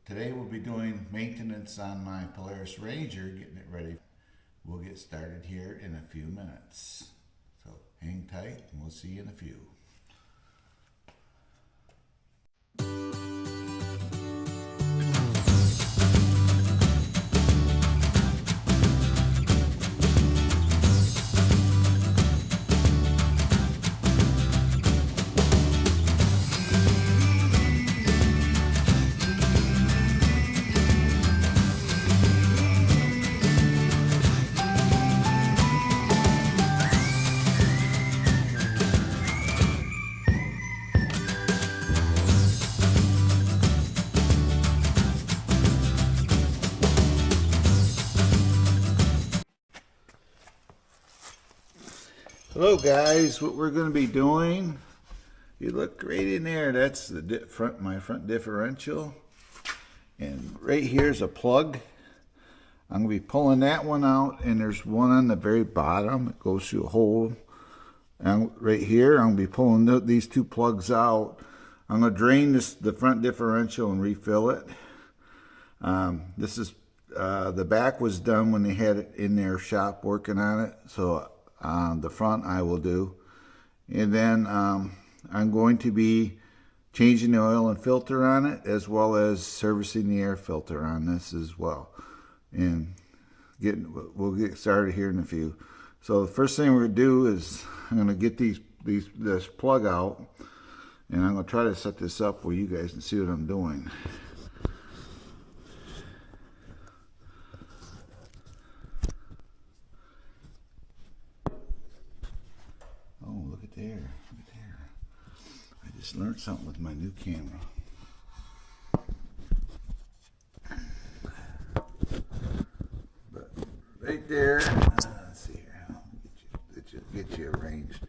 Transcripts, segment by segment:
Today we'll be doing maintenance on my Polaris Ranger, getting it ready. We'll get started here in a few minutes. So hang tight and we'll see you in a few. Hello guys, what we're going to be doing, you look right in there, that's the my front differential, and right here's a plug. I'm going to be pulling that one out, and there's one on the very bottom. It goes through a hole, and right here I'm going to be pulling these two plugs out. I'm going to drain the front differential and refill it. This is the back was done when they had it in their shop working on it, so the front I will do, and then I'm going to be changing the oil and filter on it, as well as servicing the air filter on this as well, and we'll get started here in a few. So the first thing we're going to do is I'm going to get this plug out, and I'm going to try to set this up where you guys can see what I'm doing. Look at there. I just learned something with my new camera. But right there, let's see here. Get you arranged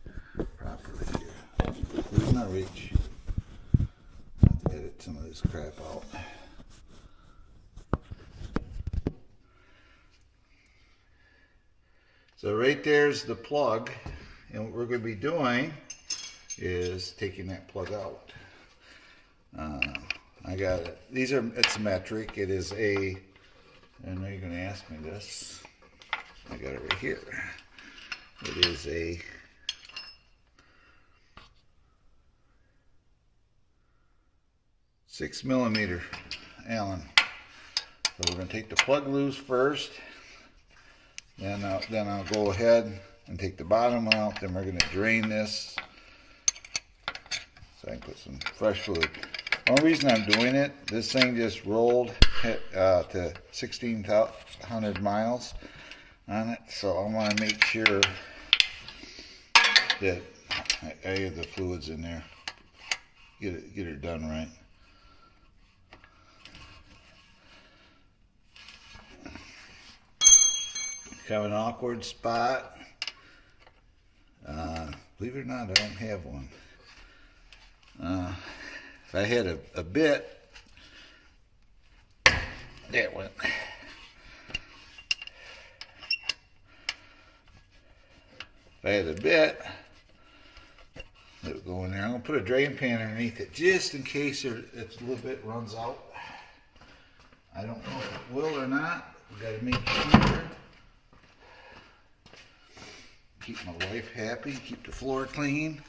properly here. Where's my reach? I have to edit some of this crap out. So right there's the plug. And what we're going to be doing is taking that plug out. I got it. It's metric. It is I know you're going to ask me this. I got it right here. It is a /6mm Allen. So we're going to take the plug loose first. Then I'll go ahead and take the bottom out. Then we're going to drain this so I can put some fresh fluid. The only reason I'm doing it, this thing just rolled to 1,600 miles on it, so I want to make sure that I have the fluids in there. Get it done right. Kind of an awkward spot. Believe it or not, I don't have one. If I had a bit, there it went. If I had a bit, it would go in there. I'm going to put a drain pan underneath it just in case if a little bit runs out. I don't know if it will or not. We've got to make sure. Keep my wife happy, keep the floor clean.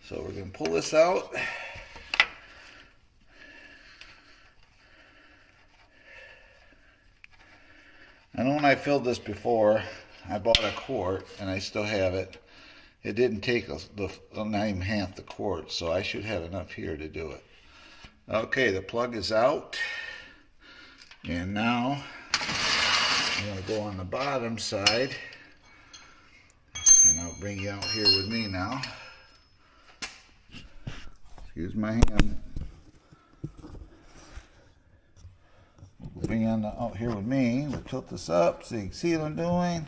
So we're going to pull this out. I know when I filled this before, I bought a quart and I still have it. It didn't take not even half the quart, so I should have enough here to do it. Okay, the plug is out. And now I'm going to go on the bottom side. And I'll bring you out here with me now. Excuse my hand. Bring you out here with me. We'll tilt this up so you can see what I'm doing.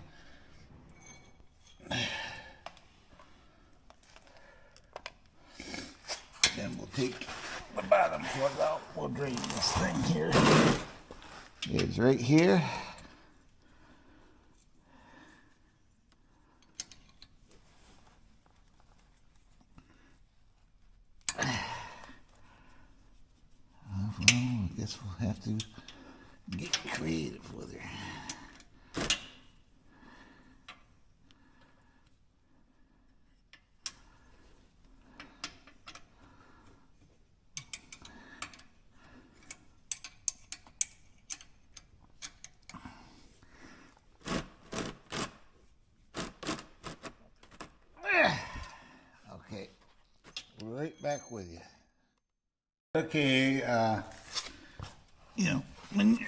Then we'll take the bottom plug out. We'll drain this thing here. It's right here. guess we'll have to get creative with her. Okay, right back with you. Okay, you know, when you're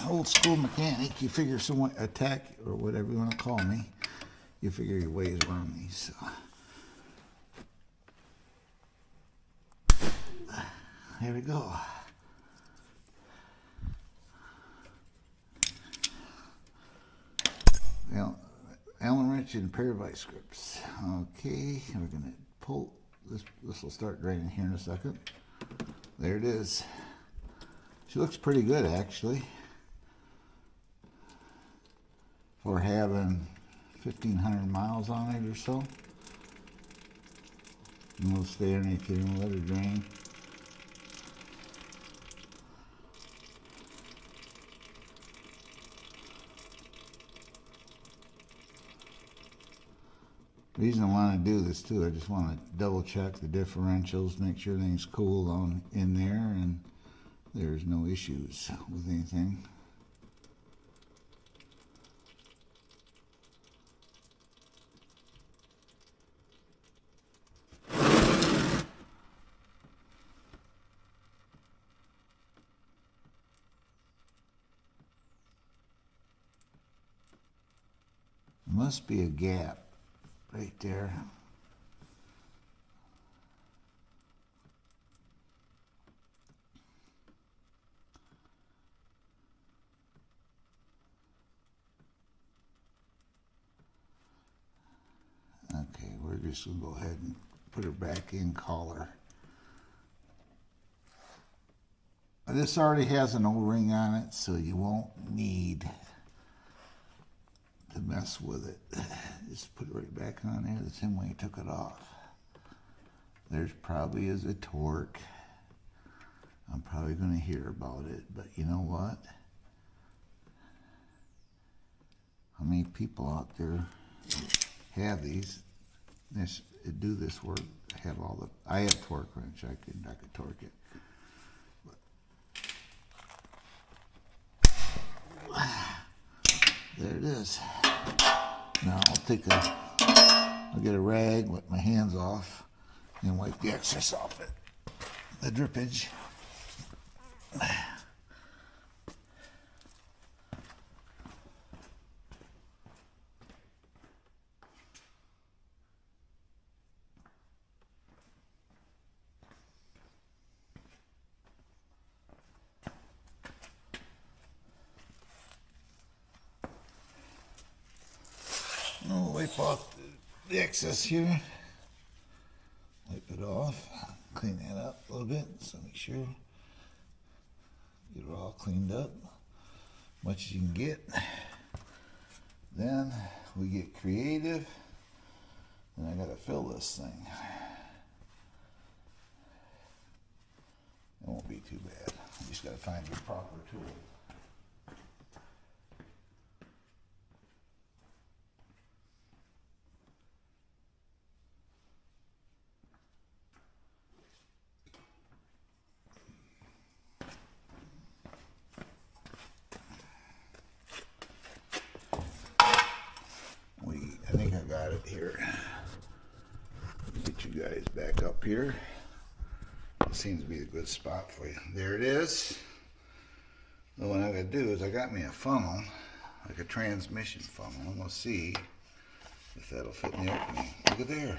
old school mechanic, you figure someone attack or whatever you want to call me, you figure your ways around these. So. There we go. Well, Allen wrench and a pair of vice grips. Okay, we're gonna pull this. This will start draining here in a second. There it is. She looks pretty good actually for having 1,500 miles on it or so. And we'll stay underneath here and let her drain. The reason I want to do this too, I just want to double check the differentials, make sure everything's cool on in there and there's no issues with anything. Must be a gap right there. Okay, we're just going to go ahead and put her back in collar. This already has an O-ring on it, so you won't need to mess with it. Just put it right back on there the same way you took it off. There's probably is a torque. I'm probably going to hear about it, but you know what? How many people out there have these? Do this work? I have torque wrench. I could torque it. There it is. Now I'll get a rag, wipe my hands off, and wipe the excess off it, the drippage. I'll wipe off the excess here. Wipe it off. Clean that up a little bit, so make sure get it all cleaned up, much as you can get. Then we get creative, and I gotta fill this thing. It won't be too bad. You just gotta find the proper tool. I think I got it here. Get you guys back up here. It seems to be a good spot for you. There it is. The one I gotta do is I got me a funnel, like a transmission funnel. I'm gonna see if that'll fit in the opening. Look at there.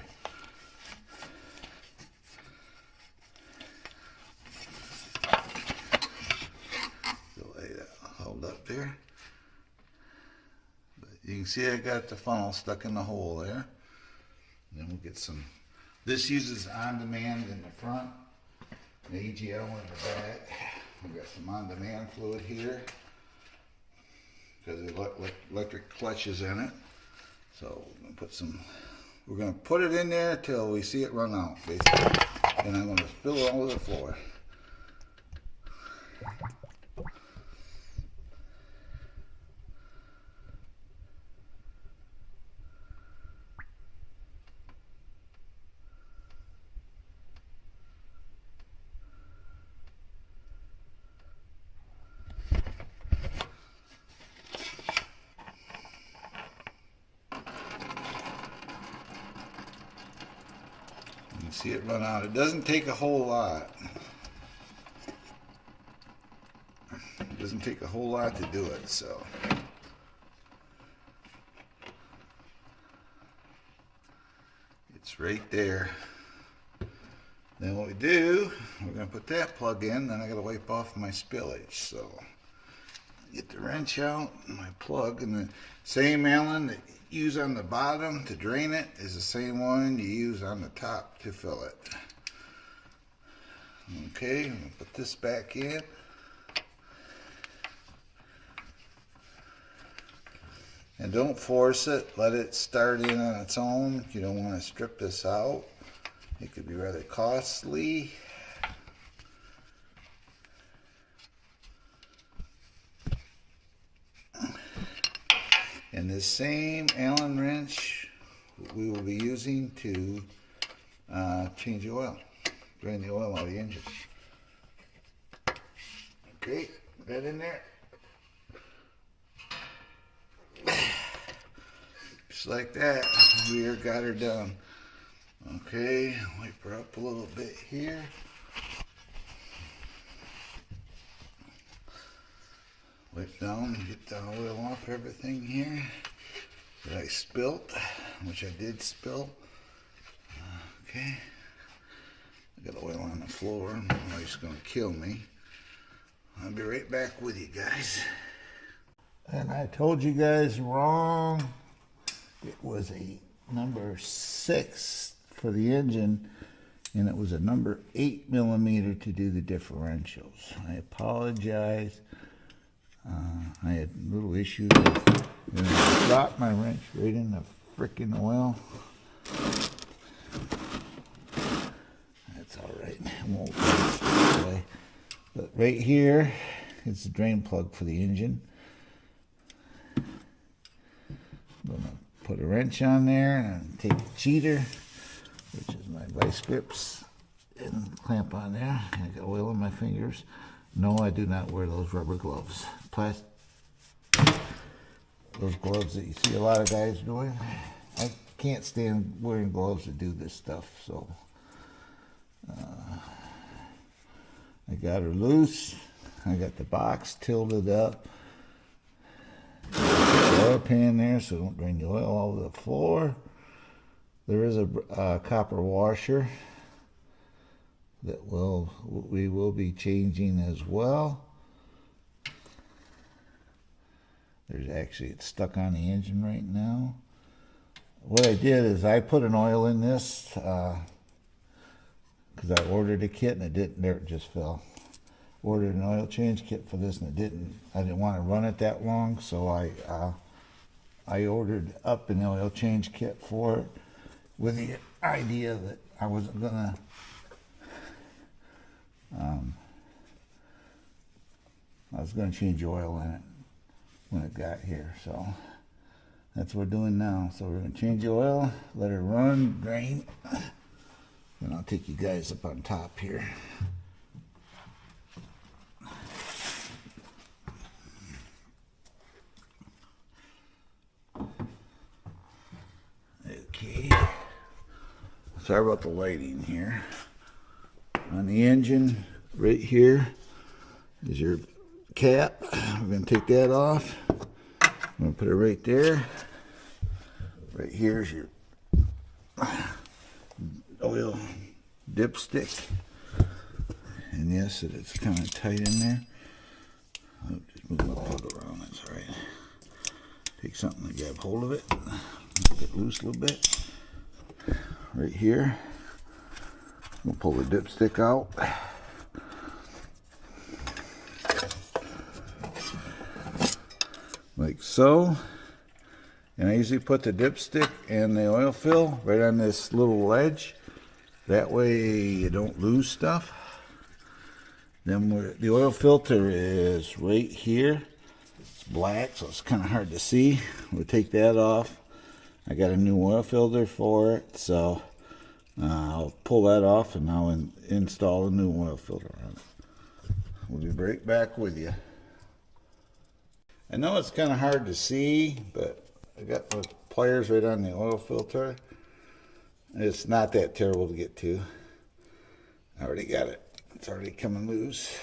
So hold up there. You can see I got the funnel stuck in the hole there. Then we'll get some. This uses on-demand in the front, the AGL in the back. We've got some on-demand fluid here because the electric clutch is in it. So we're going to put it in there till we see it run out, basically. And I'm going to spill it all over the floor. see it run out. It doesn't take a whole lot. It doesn't take a whole lot to do it, so. It's right there. Then what we do, we're going to put that plug in, then I got to wipe off my spillage. So get the wrench out, my plug, and the same Allen that you use on the bottom to drain it is the same one you use on the top to fill it. Okay, I'm going to put this back in. And don't force it, let it start in on its own. You don't want to strip this out. It could be rather costly. And this same Allen wrench we will be using to change the oil, drain the oil out of the engine. Okay, put that in there. Just like that, we got her done. Okay, wipe her up a little bit here. Wipe down and get the oil off everything here that I spilt, which I did spill. Okay, I got oil on the floor. My wife's gonna kill me. I'll be right back with you guys. And I told you guys wrong. It was a number 6 for the engine, and it was a number 8 millimeter to do the differentials. I apologize. I had little issues. And I dropped my wrench right in the frickin' oil. That's all right. It won't waste this way. But right here is the drain plug for the engine. I'm gonna put a wrench on there and take the cheater, which is my vice grips, and clamp on there. I got oil on my fingers. No, I do not wear those rubber gloves. Those gloves that you see a lot of guys doing. I can't stand wearing gloves to do this stuff, so I got her loose. I got the box tilted up. Oil pan there so don't drain the oil all over the floor. There is a copper washer that we will be changing as well. It's stuck on the engine right now. What I did is I put an oil in this because I ordered a kit and it didn't. There it just fell. Ordered an oil change kit for this and it didn't. I didn't want to run it that long, so I ordered up an oil change kit for it with the idea that I wasn't gonna change oil in it when it got here. So that's what we're doing now. So we're gonna change the oil, let it run, drain, and I'll take you guys up on top here. Okay. Sorry about the lighting here. On the engine, right here is your cap. We're going to take that off. I'm going to put it right there. Right here is your oil dipstick. And yes, it's kind of tight in there. I'll just move my plug around, that's all right. Take something to grab hold of it. Make it loose a little bit. Right here. We'll pull the dipstick out. Like so. And I usually put the dipstick and the oil fill right on this little ledge. That way you don't lose stuff. Then the oil filter is right here. It's black, so it's kind of hard to see. We'll take that off. I got a new oil filter for it, so I'll pull that off and I'll install a new oil filter on it. We'll be right back with you. I know it's kind of hard to see, but I got the pliers right on the oil filter. It's not that terrible to get to. I already got it. It's already coming loose.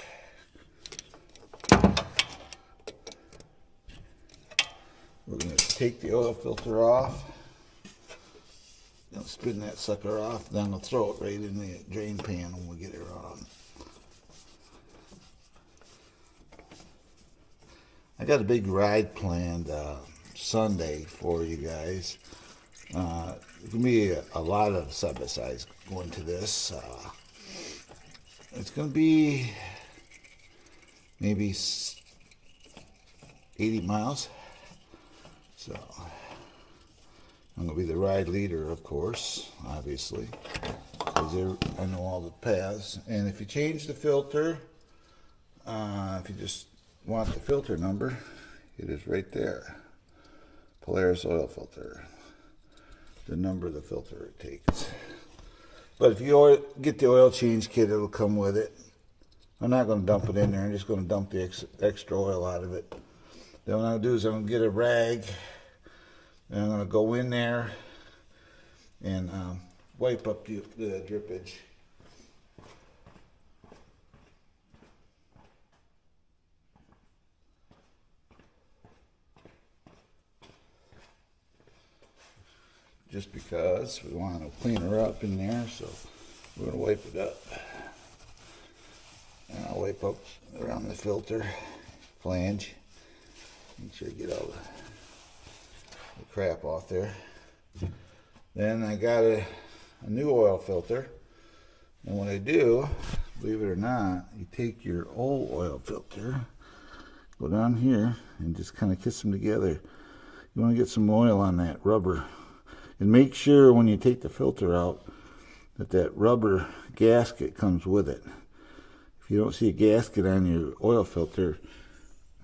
We're going to take the oil filter off. Gonna spin that sucker off, then I'll throw it right in the drain pan when we get it on. I got a big ride planned Sunday for you guys. There's gonna be a lot of side-by-sides going to this. It's gonna be maybe 80 miles. So I'm going to be the ride leader, of course, obviously, because I know all the paths. And if you change the filter, if you just want the filter number, it is right there. Polaris oil filter, the number of the filter it takes. But if you get the oil change kit, it'll come with it. I'm not going to dump it in there. I'm just going to dump the extra oil out of it. Then what I'm going to do is I'm going to get a rag, and I'm going to go in there and wipe up the drippage. Just because we want to clean her up in there, so we're going to wipe it up. And I'll wipe up around the filter flange. Make sure I get all the crap off there. Then I got a new oil filter, and what I do, believe it or not, you take your old oil filter, go down here and just kind of kiss them together. You want to get some oil on that rubber, and make sure when you take the filter out that rubber gasket comes with it. If you don't see a gasket on your oil filter,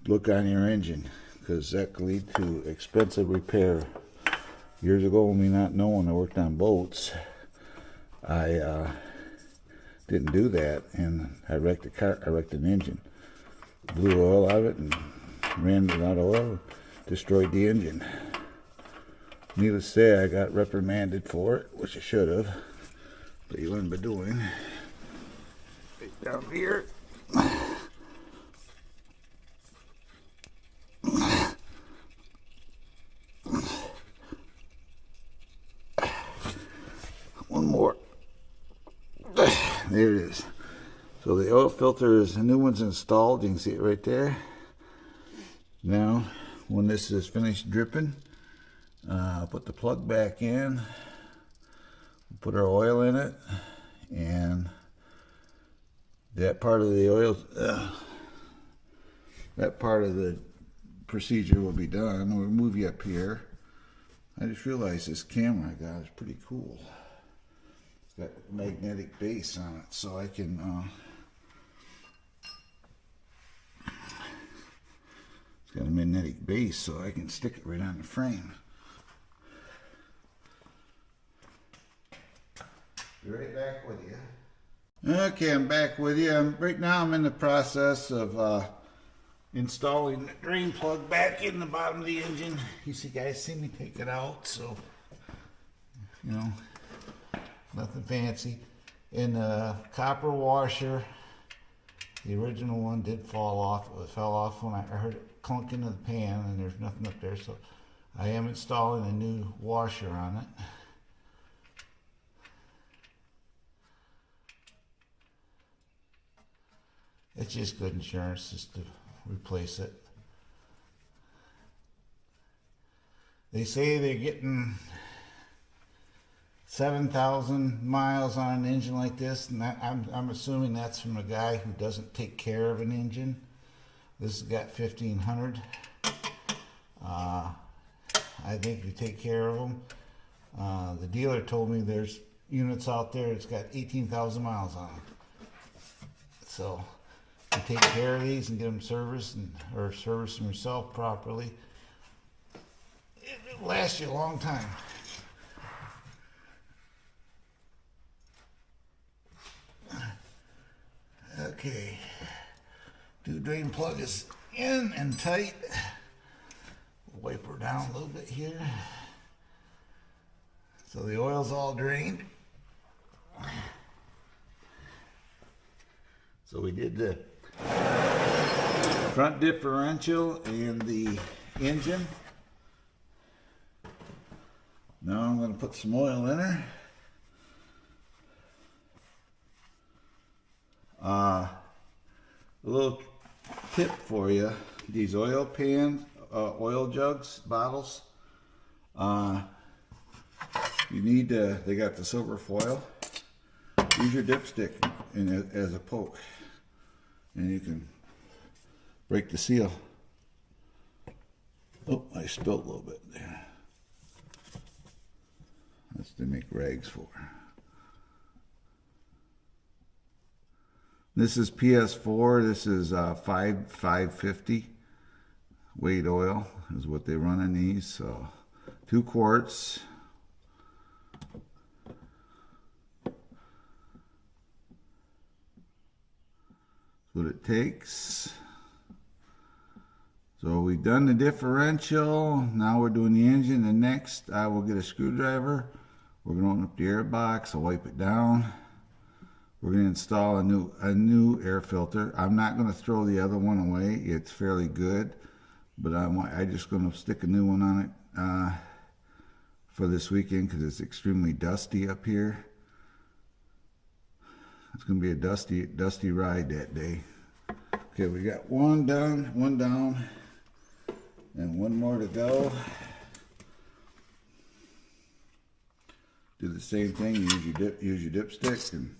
look on your engine, because that could lead to expensive repair. Years ago, me not knowing I worked on boats, I didn't do that, and I wrecked an engine. Blew oil out of it and ran it out of oil, destroyed the engine. Needless to say, I got reprimanded for it, which I should have, but you learn by doing. Right down here. One more. There it is. So the oil filter is, the new one's installed. You can see it right there. Now, when this is finished dripping, put the plug back in, put our oil in it, and that part of the oil, that part of the procedure will be done. We'll move you up here. I just realized this camera I got is pretty cool. It's got a magnetic base on it, so I can it's got a magnetic base, so I can stick it right on the frame. Be right back with you. Okay, I'm back with you. Right now I'm in the process of installing the drain plug back in the bottom of the engine. You guys see me take it out, so, you know, nothing fancy. And the copper washer, the original one did fall off. It fell off when I heard it clunk into the pan, and there's nothing up there, so I am installing a new washer on it. It's just good insurance just to replace it. They say they're getting 7,000 miles on an engine like this, and I'm assuming that's from a guy who doesn't take care of an engine. This has got 1,500. I think if you take care of them, the dealer told me there's units out there that's got 18,000 miles on them. So you take care of these and get them serviced, or service them yourself properly, it'll last you a long time. Okay, new drain plug is in and tight. Wipe her down a little bit here. So the oil's all drained. So we did the front differential and the engine. Now I'm going to put some oil in her. A little tip for you: these oil pans, oil jugs, bottles. You need to. They got the silver foil. Use your dipstick as a poke, and you can break the seal. Oh, I spilled a little bit there. That's to make rags for. This is PS4. This is 550 weight oil is what they run in these. So 2 quarts. That's what it takes. So we've done the differential. Now we're doing the engine. And next I will get a screwdriver. We're going to open up the air box. I'll wipe it down. We're going to install a new air filter. I'm not going to throw the other one away. It's fairly good, but I'm just going to stick a new one on it for this weekend because it's extremely dusty up here. It's going to be a dusty ride that day. Okay, we got one down, and one more to go. Do the same thing. Use your dipstick and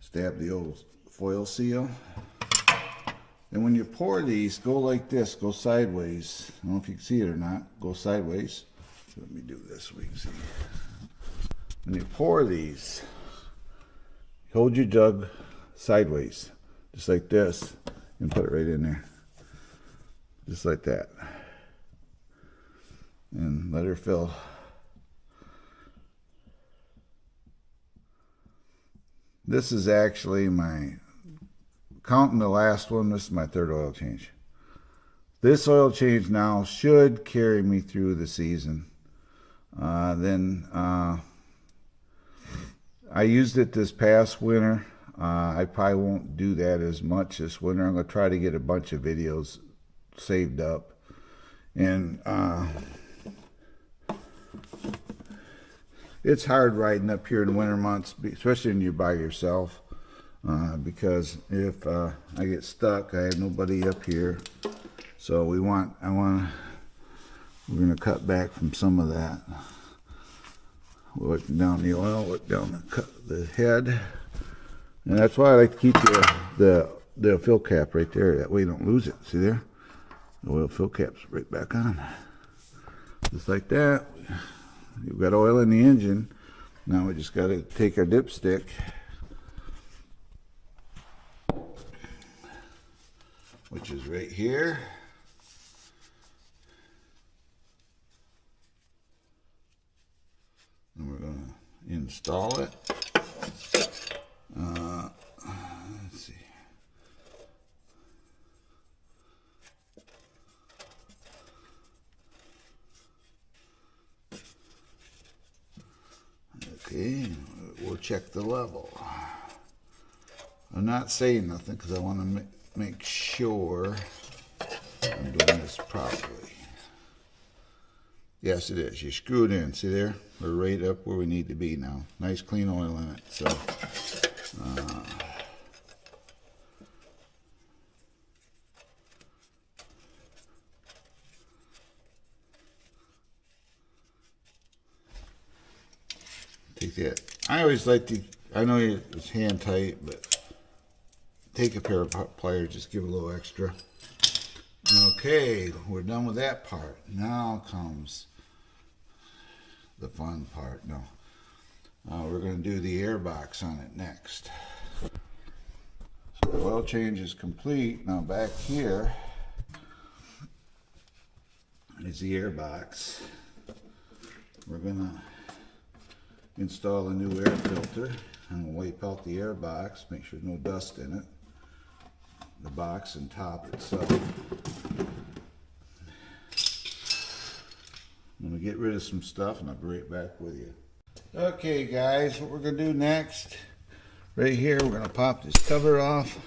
stab the old foil seal. And when you pour these, go like this, go sideways. I don't know if you can see it or not. Go sideways. Let me do this so we can see. When you pour these, hold your jug sideways, just like this, and put it right in there. Just like that. And let her fill. This is actually counting the last one, this is my 3rd oil change. This oil change now should carry me through the season. I used it this past winter. I probably won't do that as much this winter. I'm going to try to get a bunch of videos saved up. And it's hard riding up here in the winter months, especially when you're by yourself, because if I get stuck, I have nobody up here. So we're going to cut back from some of that. We'll look down the oil, look down the head, and that's why I like to keep the fill cap right there. That way you don't lose it. See there? The oil fill cap's right back on. Just like that. You've got oil in the engine. Now we just got to take our dipstick, which is right here. And we're going to install it. Let's see. Okay, we'll check the level. I'm not saying nothing because I want to make sure I'm doing this properly. Yes, it is. You screw it in. See there? We're right up where we need to be now. Nice clean oil in it. So, take that. I always like to, I know it's hand tight, but take a pair of pliers, just give a little extra. Okay, we're done with that part. Now comes the fun part. No, we're going to do the air box on it next. So the oil change is complete. Now back here is the air box. We're going to install a new air filter. I'm going to wipe out the air box, make sure there's no dust in it. The box and top itself. I'm going to get rid of some stuff and I'll be right back with you. Okay guys, what we're going to do next, right here, we're going to pop this cover off.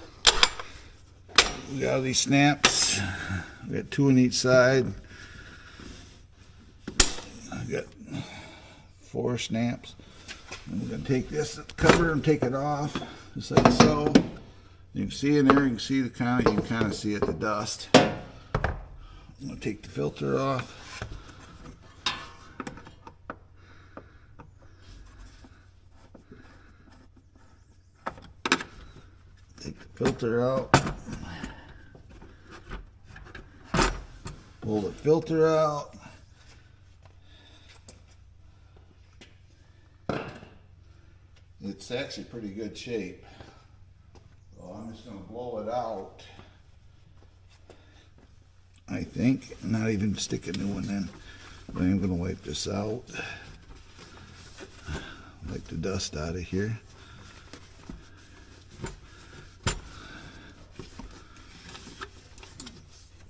We got all these snaps. We got 2 on each side. I got 4 snaps. And we're going to take this cover and take it off, just like so. You can see in there, you can see you can kind of see it, the dust. I'm going to take the filter off. Take the filter out. Pull the filter out. It's actually pretty good shape. So I'm just going to blow it out. I think. Not even stick a new one in. But I'm going to wipe this out. Wipe the dust out of here.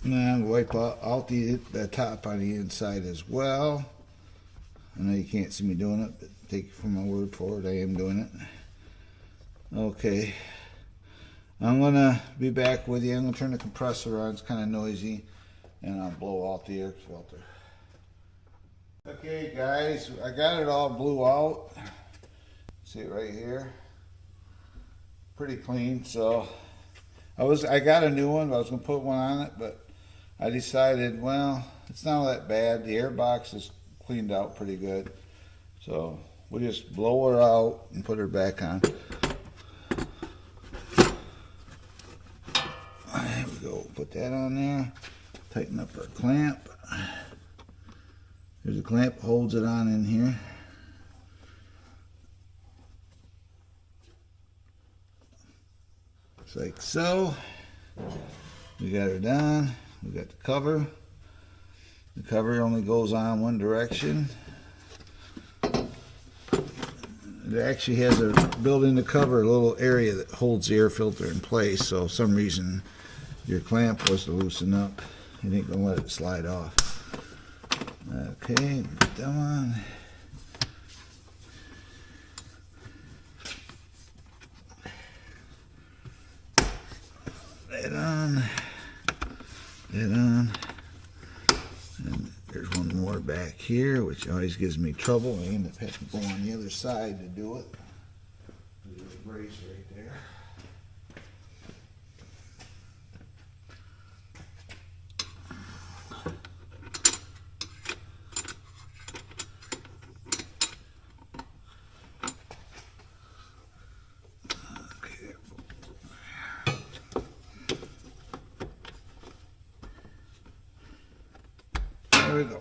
Now wipe out the top on the inside as well. I know you can't see me doing it, but take it from my word for it, I am doing it. Okay. I'm going to be back with you. I'm going to turn the compressor on. It's kind of noisy. And I'll blow out the air filter. Okay guys, I got it all blew out. See it right here? Pretty clean. So I got a new one, but I was going to put one on it, but I decided, well, it's not that bad. The air box is cleaned out pretty good. So we'll just blow her out and put her back on. There we go. Put that on there. Tighten up our clamp. There's a clamp holds it on in here. Just like so. We got her done. We got the cover. The cover only goes on one direction. It actually has a built in the cover a little area that holds the air filter in place, so for some reason your clamp was to loosen up. You ain't gonna let it slide off. Okay, put that on. That on. That on. And there's one more back here, which always gives me trouble. I end up having to go on the other side to do it. There's a brace right there. There we go.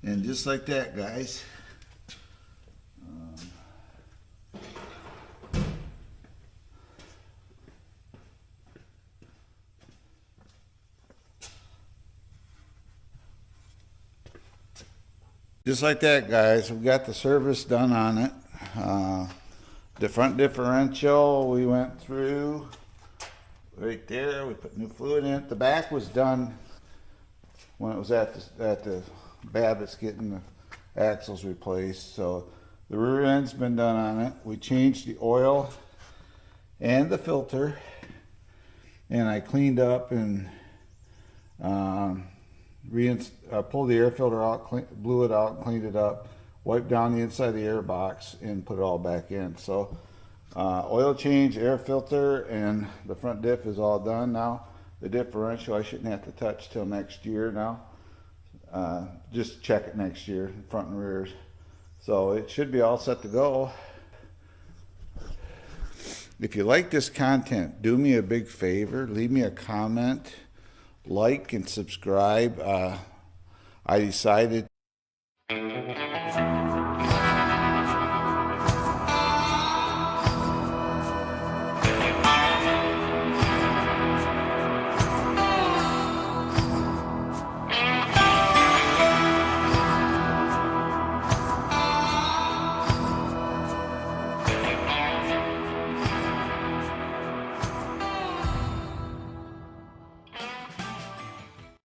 And just like that, guys. Just like that, guys. We got the service done on it. The front differential we went through right there. We put new fluid in it. The back was done when it was at the Babbitt's getting the axles replaced. So the rear end's been done on it. We changed the oil and the filter, and I cleaned up and pulled the air filter out, blew it out, cleaned it up, wiped down the inside of the air box, and put it all back in. So oil change, air filter, and the front diff is all done now. The differential I shouldn't have to touch till next year now. Just check it next year, front and rears. So it should be all set to go. If you like this content, do me a big favor, leave me a comment, like and subscribe. I decided